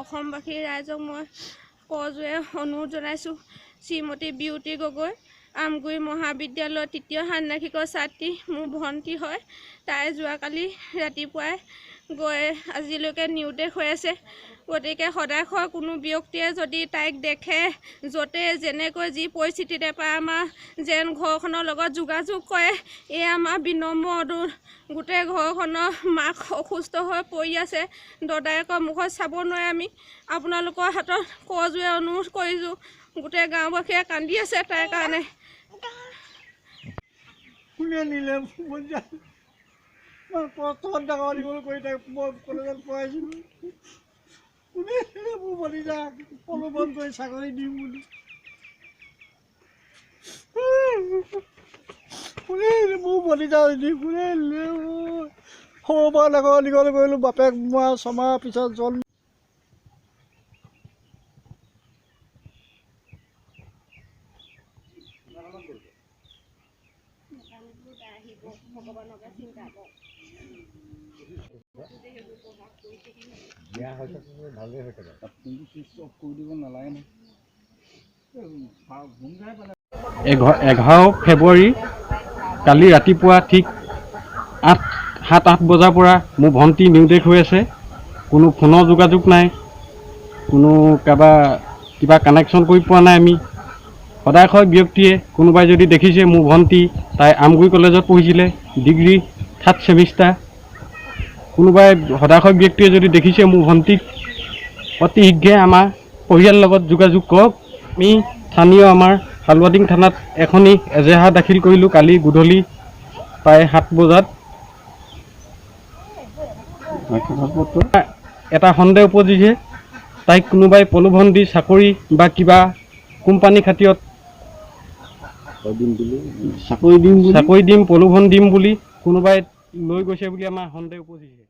অসমবাসী ৰাইজক মই কৰজোৰে অনুৰোধ জনাইছোঁ। শ্ৰীমতী বিউটি গগৈ, আমগুৰি মহাবিদ্যালয়ৰ ৩য় ষাণ্মাসিকৰ ছাত্ৰী, মোৰ ভণ্টি হয়। তাই যোৱাকালি ৰাতিপুৱাই গৈ আজিলৈকে নিৰুদ্দেশ হৈ আছে। গতিকে সদায় কোনো ব্যক্তিয়ে যদি তাইক দেখে, য'তে যেনেকৈ যি পৰিস্থিতিতে পায় আমাৰ যেন ঘৰখনৰ লগত যোগাযোগ কৰে, এই আমাৰ বিনম্ৰ অনুৰোধ। গোটেই ঘৰখনৰ মাক অসুস্থ হৈ পৰি আছে, দদায়েকৰ মুখত চাব নোৱাৰে। আমি আপোনালোকৰ হাতত কৰজোৰে অনুৰোধ কৰিছোঁ। গোটেই গাঁওবাসীয়ে কান্দি আছে তাইৰ কাৰণে। কোনে নিলে মই কষ্টত ডাঙৰ দীঘল কৰি তাক মই কলেজত পঢ়াইছিলোঁ। কোনে নিলে মোৰ ভতিজাক প্ৰলোভন কৰি চাকৰি দিম বুলি? কোনে নিলে মোৰ ভতিজাক দিম? কোনে নিলে? সৰুৰ পৰা ডাঙৰ দীঘল কৰিলোঁ। বাপেক মই 6 মাহৰ পিছত জন্ম। এঘাৰ ফেব্ৰুৱাৰী কালি ৰাতিপুৱা ঠিক 7-8 বজাৰ পৰা মোৰ ভণ্টি নিৰুদ্দেশ হৈ আছে। কোনো ফোনৰ যোগাযোগ নাই, কোনো কিবা কানেকশ্যন কৰি পোৱা নাই। আমি সদায় ব্যক্তিয়ে কোনোবাই যদি দেখিছে মোৰ ভণ্টি, তাই আমগুৰি কলেজত পঢ়িছিলে, ডিগ্ৰী 3rd ছেমিষ্টাৰ। কোনোবাই সদায় ব্যক্তিয়ে যদি দেখিছে মোৰ ভণ্টিক, অতি শীঘ্ৰে আমাৰ পৰিয়ালৰ লগত যোগাযোগ কৰক। আমি স্থানীয় আমাৰ হালুৱাটিং থানাত এখনি এজেহাৰ দাখিল কৰিলোঁ কালি গধূলি প্ৰায় 7 বজাত। এটা সন্দেহ উপজিছে, তাইক কোনোবাই প্ৰলোভন দি চাকৰি বা কিবা কোম্পানী খাতিৰত চাকৰি দিম প্ৰলোভন দিম বুলি কোনোবাই লৈ গৈছে বুলি আমাৰ সন্দেহ উপজিছে।